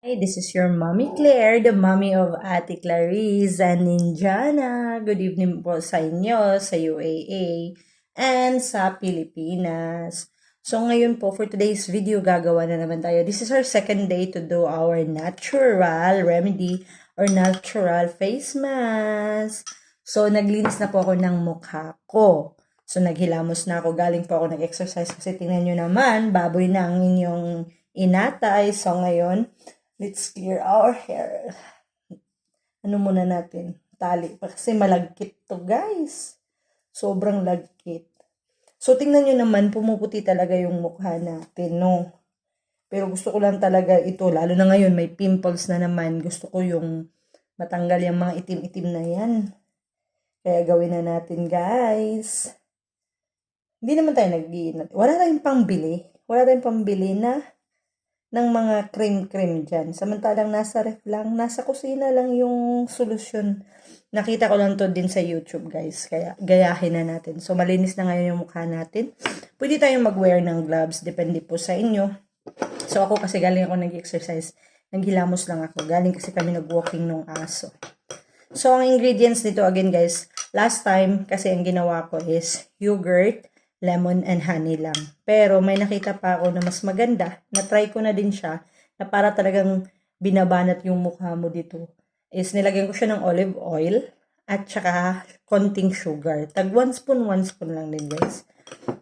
Hi, this is your Mommy Claire, the mommy of Ate Clarice and Ninjana. Good evening po sa inyo sa UAA and sa Pilipinas. So ngayon po, for today's video, gagawa na naman tayo. This is our second day to do our natural remedy or natural face mask. So naglinis na po ako ng mukha ko. So naghilamos na ako. Galing po ako nag-exercise kasi tingnan nyo naman, baboy na ang inyong inatay. So ngayon, let's clear our hair. Ano muna natin? Tali. Kasi malagkit to, guys. Sobrang lagkit. So, tingnan nyo naman, pumuputi talaga yung mukha natin, no? Pero gusto ko lang talaga ito, lalo na ngayon, may pimples na naman. Gusto ko yung matanggal yung mga itim-itim na yan. Kaya gawin na natin, guys. Hindi naman tayo wala tayong pambili. Wala tayong pambili na ng mga cream-cream dyan. Samantalang nasa ref lang, nasa kusina lang yung solusyon. Nakita ko lang to din sa YouTube, guys. Kaya gayahin na natin. So, malinis na ngayon yung mukha natin. Pwede tayong mag-wear ng gloves. Depende po sa inyo. So, ako kasi galing ako nag-exercise. Naghilamos lang ako. Galing kasi kami nag-walking nung aso. So, ang ingredients nito again, guys. Last time, kasi ang ginawa ko is yogurt, lemon and honey lang. Pero may nakita pa ako na mas maganda, na-try ko na din siya, na para talagang binabanat yung mukha mo dito. Is nilagyan ko siya ng olive oil at saka konting sugar. Tag 1 spoon lang din, guys.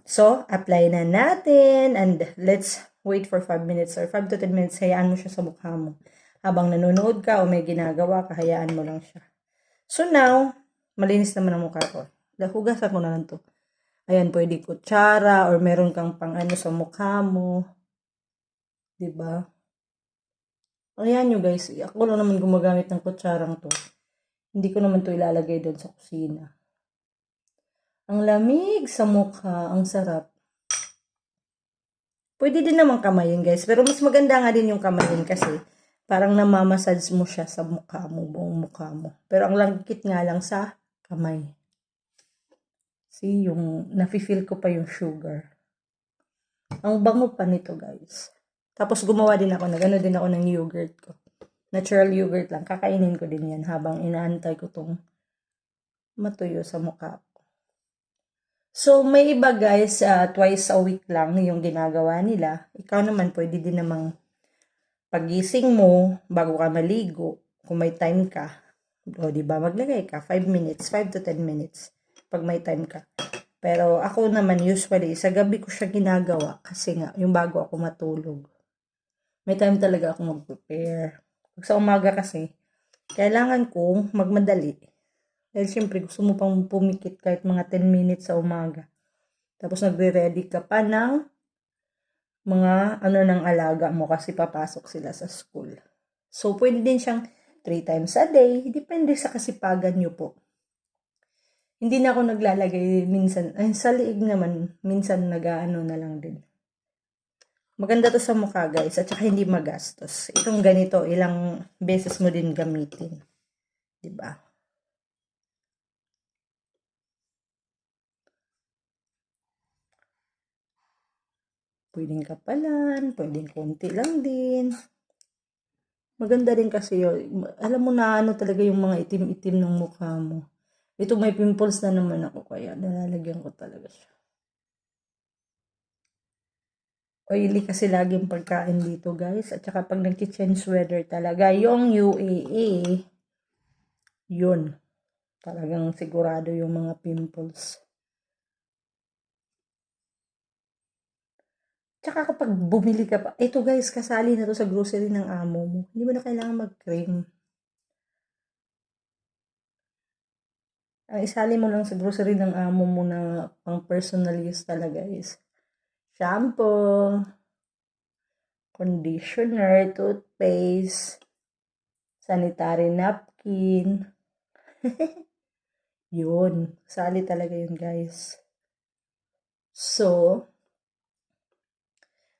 So, apply na natin and let's wait for 5 minutes or 5 to 10 minutes. Hayaan mo siya sa mukha mo. Habang nanonood ka o may ginagawa ka, hayaan mo lang siya. So now, malinis naman ang mukha ko. Hugasan ko na lang to. Ayan, pwede kutsara or meron kang pang ano sa mukha mo. Diba? Ayan nyo, guys. Ako lang naman gumagamit ng kutsarang to. Hindi ko naman to ilalagay doon sa kusina. Ang lamig sa mukha. Ang sarap. Pwede din naman kamayin, guys. Pero mas maganda nga din yung kamayin kasi parang namamassage mo siya sa mukha mo, buong mukha mo. Pero ang langkit nga lang sa kamay. See, yung nafe-feel ko pa yung sugar. Ang bango pa nito, guys. Tapos gumawa din ako, nagano din ako ng yogurt ko. Natural yogurt lang. Kakainin ko din yan habang inaantay ko tong matuyo sa mukha ko. So, may iba, guys, twice a week lang yung ginagawa nila. Ikaw naman, pwede din namang pagising mo, bago ka maligo, kung may time ka, o diba, maglagay ka, 5 minutes, 5 to 10 minutes, pag may time ka. Pero ako naman, usually, sa gabi ko siya ginagawa, kasi nga, yung bago ako matulog. May time talaga ako mag-prepare. Pag sa umaga kasi, kailangan kong magmadali. Dahil syempre, gusto mo pang pumikit kahit mga 10 minutes sa umaga. Tapos nagre-ready ka pa ng mga ano ng alaga mo kasi papasok sila sa school. So, pwede din siyang 3 times a day. Depende sa kasipagan nyo po. Hindi na ako naglalagay minsan. Ay, sa liig naman, minsan nag-ano na lang din. Maganda to sa mukha, guys. At saka hindi magastos. Itong ganito, ilang beses mo din gamitin. Diba? Pwedeng kapalan, pwedeng konti lang din. Maganda rin kasi yun. Alam mo na ano talaga yung mga itim-itim ng mukha mo. Ito may pimples na naman ako kaya nalalagyan ko talaga siya. Oily kasi laging pagkain dito, guys. At saka pag nag-change weather talaga, yung UAE, yun. Talagang sigurado yung mga pimples. Tsaka kapag bumili ka pa, ito guys, kasali na to sa grocery ng amo mo. Hindi mo na kailangan mag-cream. Ang isali mo lang sa grocery ng amo mo na pang personal use talaga is shampoo, conditioner, toothpaste, sanitary napkin. Yun. Sali talaga yun, guys. So,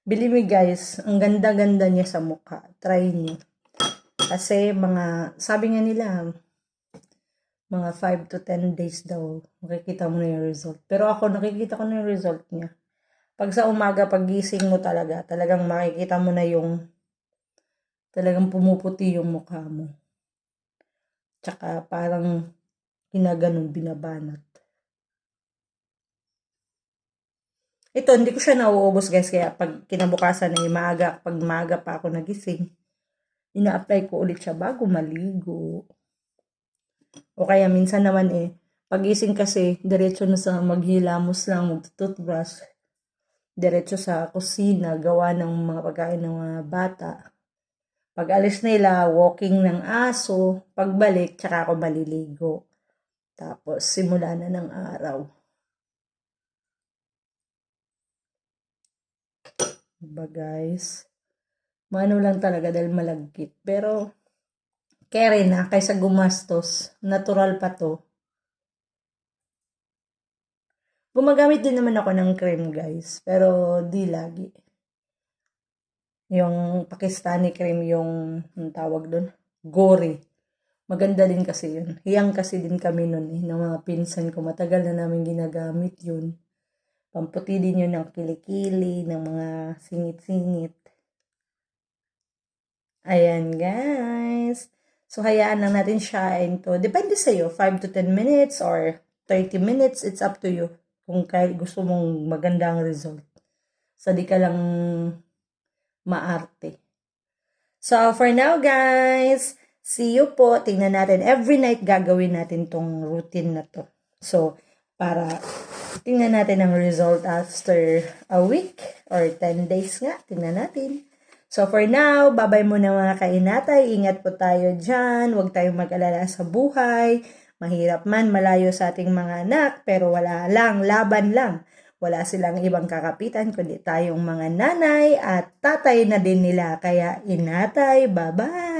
believe me, guys, ang ganda-ganda niya sa mukha. Try niyo. Kasi sabi nga nila, mga 5 to 10 days daw, makikita mo na yung result. Pero ako, nakikita ko na yung result niya. Pag sa umaga, pag gising mo talagang makikita mo na yung Talagang pumuputi yung mukha mo. Tsaka parang ginaganon, binabanat. Ito, hindi ko siya nauubos guys, kaya pag kinabukasan ay pag maaga pa ako nagising, ina-apply ko ulit siya bago maligo. O kaya minsan naman pagising kasi, diretso na sa maghilamos lang, mag-toothbrush, diretso sa kusina, gawa ng mga pagkain ng mga bata. Pag alis nila, walking ng aso, pagbalik, tsaka ako maliligo. Tapos, simula na ng araw. Diba guys? Mano lang talaga dahil malagkit. Pero, kere na, kaysa gumastos, natural pa to. Gumagamit din naman ako ng cream guys, pero di lagi. Yung Pakistani cream, yung tawag doon, Gori. Maganda din kasi yun. Hiyang kasi din kami nun ng mga pinsan ko. Matagal na namin ginagamit yun. Pamputi din yun ng kilikili, ng mga singit-singit. Ayan guys. So, hayaan lang natin siya into. Depende sa'yo, 5 to 10 minutes or 30 minutes. It's up to you. Kung gusto mong magandang result. So, di ka lang maarte. So, for now guys, see you po. Tingnan natin. Every night gagawin natin tong routine na to. So, para tingnan natin ang result after a week or 10 days nga. Tingnan natin. So, for now, bye-bye muna mga kainatay. Ingat po tayo dyan. Huwag tayong mag-alala sa buhay. Mahirap man malayo sa ating mga anak, pero wala lang, laban lang. Wala silang ibang kakapitan, kundi tayong mga nanay at tatay na din nila. Kaya inatay, bye-bye!